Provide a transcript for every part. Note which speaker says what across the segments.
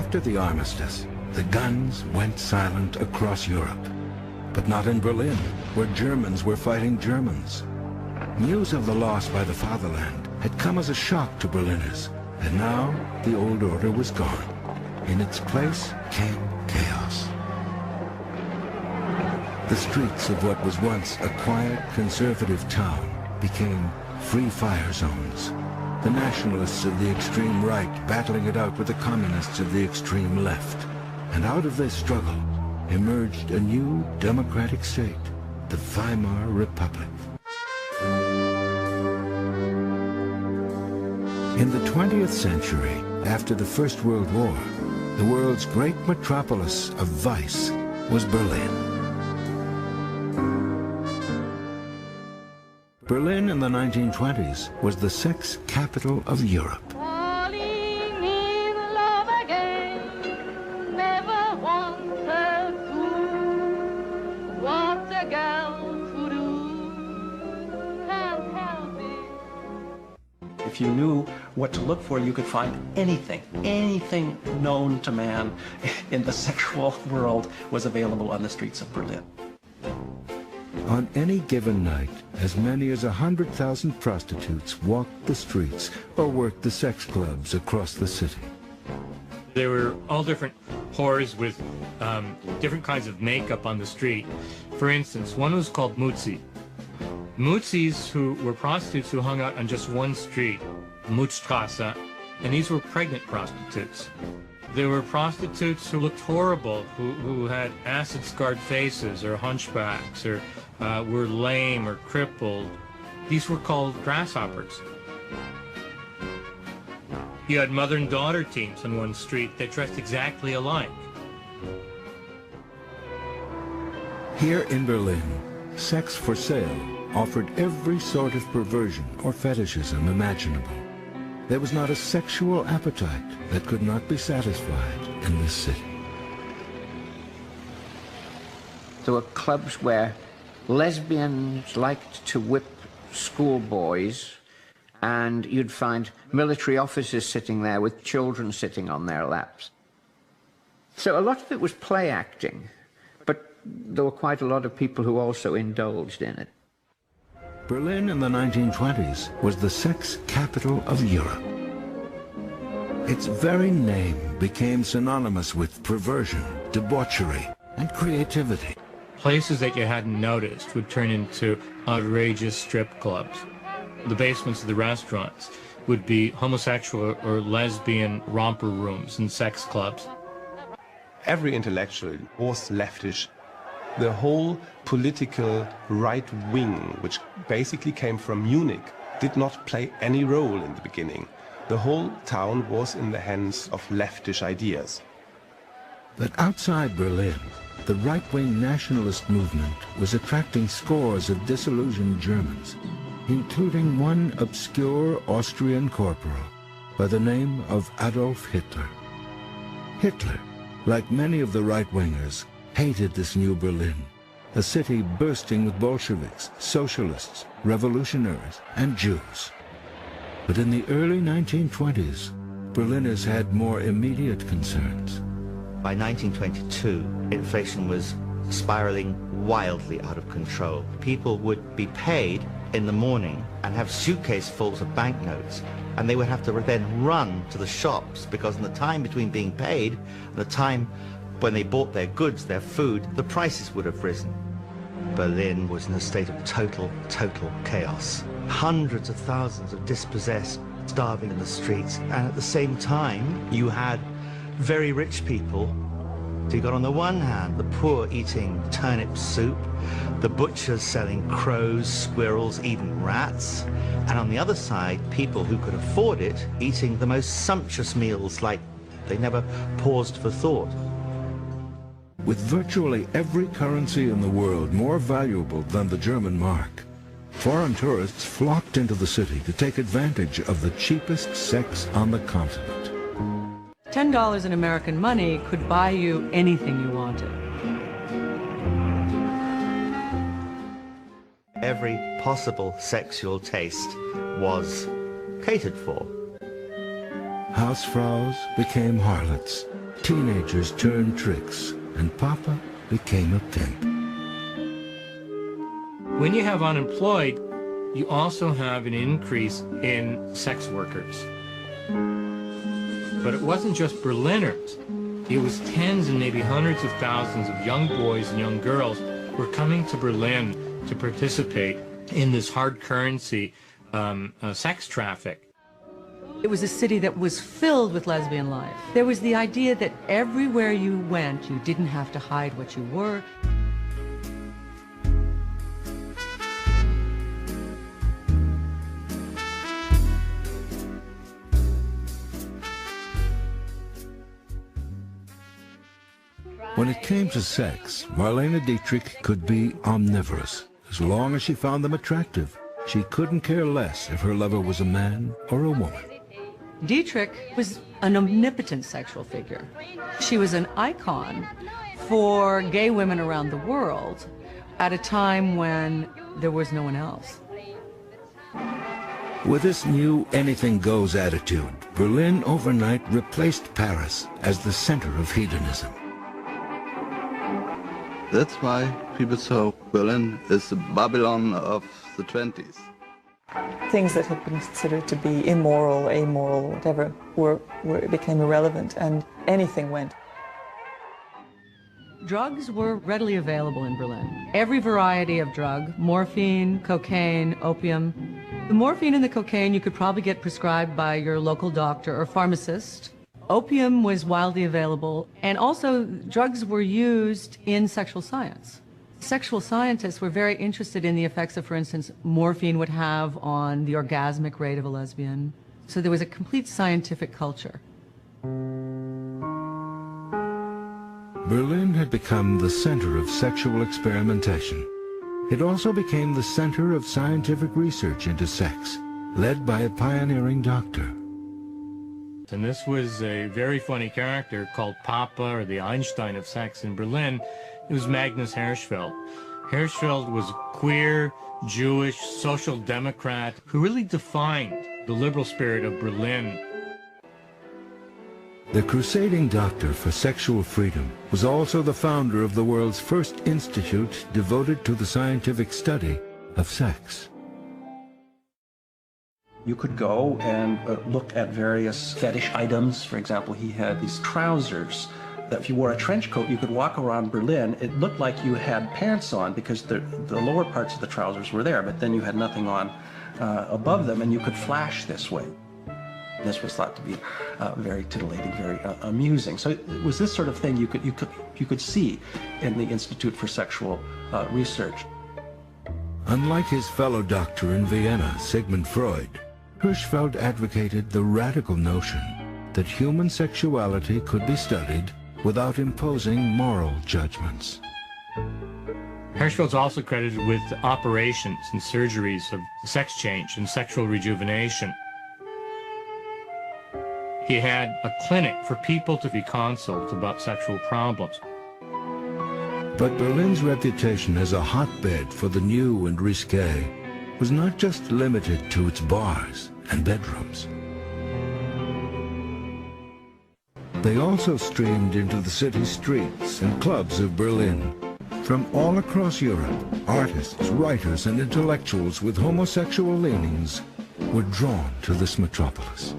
Speaker 1: After the armistice, the guns went silent across Europe. But not in Berlin, where Germans were fighting Germans. News of the loss by the fatherland had come as a shock to Berliners, and now the old order was gone. In its place came chaos. The streets of what was once a quiet, conservative town became free fire zones. The nationalists of the extreme right battling it out with the communists of the extreme left. And out of this struggle emerged a new democratic state, the Weimar Republic. In the 20th century, after the First World War, the world's great metropolis of vice was Berlin. Berlin in the 1920s was the sex capital of Europe.
Speaker 2: Falling in love again, never wanted to. What a girl to do, can't help it.
Speaker 3: If you knew what to look for, you could find anything known to man in the sexual world was available on the streets of Berlin.
Speaker 1: On any given night, as many as 100,000 prostitutes walked the streets or worked the sex clubs across the city.
Speaker 4: There were all different whores with different kinds of makeup on the street. For instance, one was called Mutzi. Mutzis who were prostitutes who hung out on just one street, Mutzstrasse, and these were pregnant prostitutes. There were prostitutes who looked horrible, who had acid-scarred faces or hunchbacks or were lame or crippled. These were called grasshoppers. You had mother and daughter teams on one street that dressed exactly alike.
Speaker 1: Here in Berlin, sex for sale offered every sort of perversion or fetishism imaginable. There was not a sexual appetite that could not be satisfied in this city.
Speaker 5: There were clubs where lesbians liked to whip schoolboys, and you'd find military officers sitting there with children sitting on their laps. So a lot of it was play acting, but there were quite a lot of people who also indulged in it.
Speaker 1: Berlin in the 1920s was the sex capital of Europe. Its very name became synonymous with perversion, debauchery, and creativity.
Speaker 4: Places that you hadn't noticed would turn into outrageous strip clubs. The basements of the restaurants would be homosexual or lesbian romper rooms and sex clubs.
Speaker 6: Every intellectual was leftish. The whole political right wing, which basically came from Munich, did not play any role in the beginning. The whole town was in the hands of leftish ideas.
Speaker 1: But outside Berlin, the right-wing nationalist movement was attracting scores of disillusioned Germans, including one obscure Austrian corporal by the name of Adolf Hitler. Hitler, like many of the right-wingers, hated this new Berlin, a city bursting with Bolsheviks, socialists, revolutionaries, and Jews. But in the early 1920s, Berliners had more immediate concerns.
Speaker 7: By 1922, inflation was spiraling wildly out of control. People would be paid in the morning and have suitcasefuls of banknotes, and they would have to then run to the shops because in the time between being paid and the time when they bought their goods, their food, the prices would have risen. Berlin was in a state of total chaos. Hundreds of thousands of dispossessed, starving in the streets, and at the same time, you had very rich people. So you got on the one hand the poor eating turnip soup, the butchers selling crows, squirrels, even rats, and on the other side, people who could afford it eating the most sumptuous meals like they never paused for thought.
Speaker 1: With virtually every currency in the world more valuable than the German mark, foreign tourists flocked into the city to take advantage of the cheapest sex on the continent.
Speaker 8: $10 in American money could buy you anything you wanted.
Speaker 7: Every possible sexual taste was catered for.
Speaker 1: Hausfraus became harlots, teenagers turned tricks, and Papa became a pimp.
Speaker 4: When you have unemployed, you also have an increase in sex workers. But it wasn't just Berliners. It was tens and maybe hundreds of thousands of young boys and young girls who were coming to Berlin to participate in this hard currency sex traffic.
Speaker 8: It was a city that was filled with lesbian life. There was the idea that everywhere you went, you didn't have to hide what you were.
Speaker 1: When it came to sex, Marlene Dietrich could be omnivorous. As long as she found them attractive, she couldn't care less if her lover was a man or a woman.
Speaker 8: Dietrich was an omnipotent sexual figure. She was an icon for gay women around the world at a time when there was no one else.
Speaker 1: With this new anything goes attitude, Berlin overnight replaced Paris as the center of hedonism.
Speaker 9: That's why people saw Berlin as the Babylon of the 20s.
Speaker 10: Things that had been considered to be immoral, amoral, whatever, became irrelevant, and anything went.
Speaker 8: Drugs were readily available in Berlin. Every variety of drug, morphine, cocaine, opium. The morphine and the cocaine you could probably get prescribed by your local doctor or pharmacist. Opium was widely available, and also drugs were used in sexual science. Sexual scientists were very interested in the effects of, for instance, morphine would have on the orgasmic rate of a lesbian. So there was a complete scientific culture.
Speaker 1: Berlin had become the center of sexual experimentation. It also became the center of scientific research into sex, led by a pioneering doctor.
Speaker 4: And this was a very funny character called Papa, or the Einstein of sex in Berlin. It was Magnus Hirschfeld. Hirschfeld was a queer, Jewish, social democrat who really defined the liberal spirit of Berlin.
Speaker 1: The crusading doctor for sexual freedom was also the founder of the world's first institute devoted to the scientific study of sex.
Speaker 3: You could go and look at various fetish items. For example, he had these trousers that if you wore a trench coat, you could walk around Berlin. It looked like you had pants on because the lower parts of the trousers were there, but then you had nothing on above them, and you could flash this way. This was thought to be very titillating, very amusing. So it was this sort of thing you could see in the Institute for Sexual Research.
Speaker 1: Unlike his fellow doctor in Vienna, Sigmund Freud, Hirschfeld advocated the radical notion that human sexuality could be studied without imposing moral judgments.
Speaker 4: Hirschfeld's also credited with operations and surgeries of sex change and sexual rejuvenation. He had a clinic for people to be consulted about sexual problems.
Speaker 1: But Berlin's reputation as a hotbed for the new and risque was not just limited to its bars and bedrooms. They also streamed into the city streets and clubs of Berlin. From all across Europe, artists, writers, and intellectuals with homosexual leanings were drawn to this metropolis.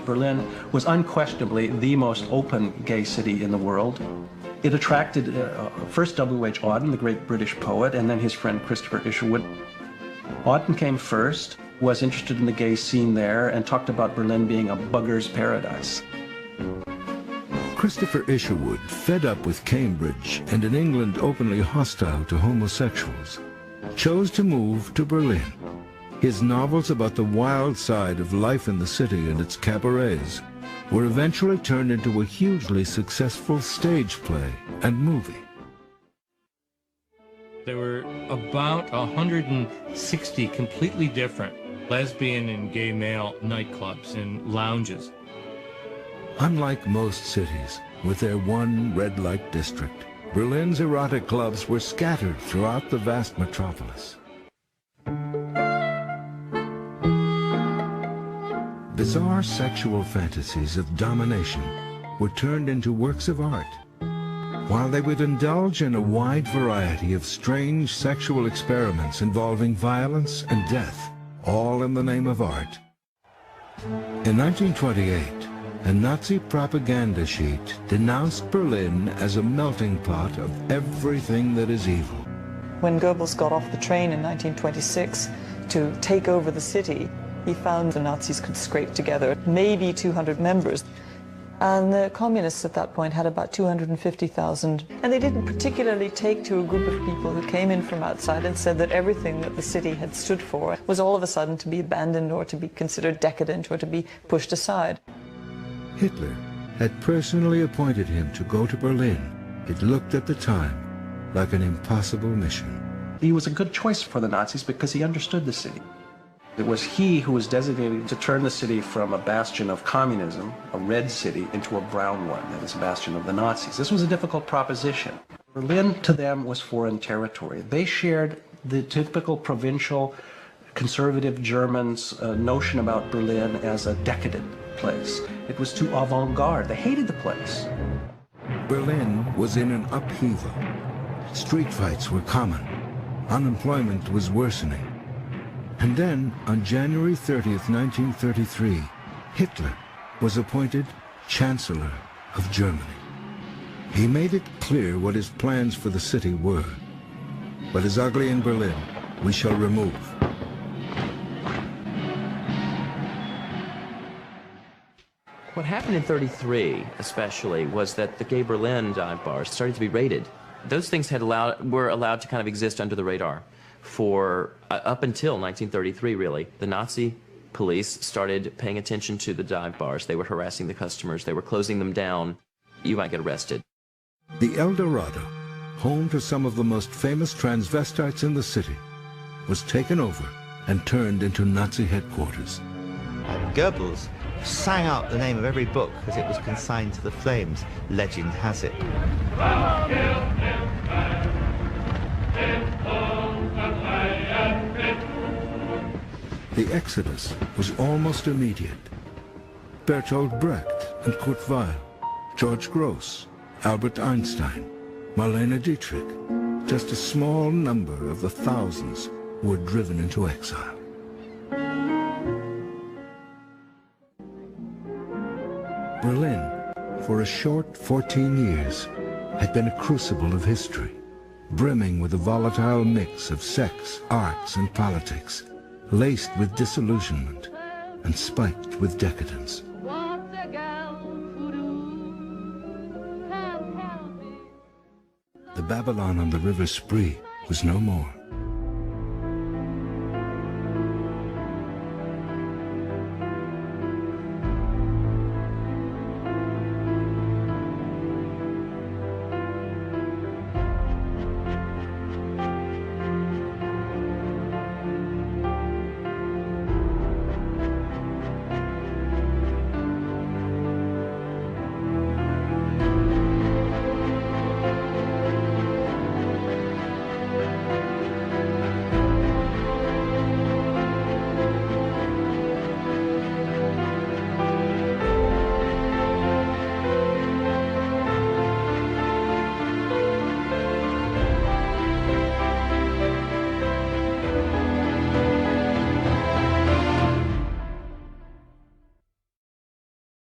Speaker 3: Berlin was unquestionably the most open gay city in the world. It attracted first W.H. Auden, the great British poet, and then his friend Christopher Isherwood. Auden came first, was interested in the gay scene there, and talked about Berlin being a bugger's paradise.
Speaker 1: Christopher Isherwood, fed up with Cambridge and an England openly hostile to homosexuals, chose to move to Berlin. His novels about the wild side of life in the city and its cabarets were eventually turned into a hugely successful stage play and movie.
Speaker 4: There were about 160 completely different lesbian and gay male nightclubs and lounges.
Speaker 1: Unlike most cities, with their one red light district, Berlin's erotic clubs were scattered throughout the vast metropolis. Bizarre sexual fantasies of domination were turned into works of art, while they would indulge in a wide variety of strange sexual experiments involving violence and death, all in the name of art. In 1928, a Nazi propaganda sheet denounced Berlin as a melting pot of everything that is evil.
Speaker 10: When Goebbels got off the train in 1926 to take over the city, he found the Nazis could scrape together maybe 200 members. And the communists at that point had about 250,000. And they didn't particularly take to a group of people who came in from outside and said that everything that the city had stood for was all of a sudden to be abandoned or to be considered decadent or to be pushed aside.
Speaker 1: Hitler had personally appointed him to go to Berlin. It looked at the time like an impossible mission.
Speaker 3: He was a good choice for the Nazis because he understood the city. It was he who was designated to turn the city from a bastion of communism, a red city, into a brown one, that is a bastion of the Nazis. This was a difficult proposition. Berlin to them was foreign territory. They shared the typical provincial conservative Germans' notion about Berlin as a decadent place. It was too avant-garde. They hated the place.
Speaker 1: Berlin was in an upheaval. Street fights were common. Unemployment was worsening. And then, on January 30th, 1933, Hitler was appointed Chancellor of Germany. He made it clear what his plans for the city were. What is ugly in Berlin, we shall remove.
Speaker 11: What happened in 33, especially, was that the gay Berlin dive bars started to be raided. Those things were allowed to kind of exist under the radar for up until 1933, really. The Nazi police started paying attention to the dive bars. They were harassing the customers. They were closing them down. You might get arrested.
Speaker 1: The El Dorado, home to some of the most famous transvestites in the city, was taken over and turned into Nazi headquarters.
Speaker 7: Goebbels sang out the name of every book as it was consigned to the flames. Legend has it.
Speaker 1: The exodus was almost immediate. Bertolt Brecht and Kurt Weill, George Gross, Albert Einstein, Marlene Dietrich, just a small number of the thousands who were driven into exile. Berlin, for a short 14 years, had been a crucible of history, brimming with a volatile mix of sex, arts, and politics, laced with disillusionment and spiked with decadence. The Babylon on the River Spree was no more.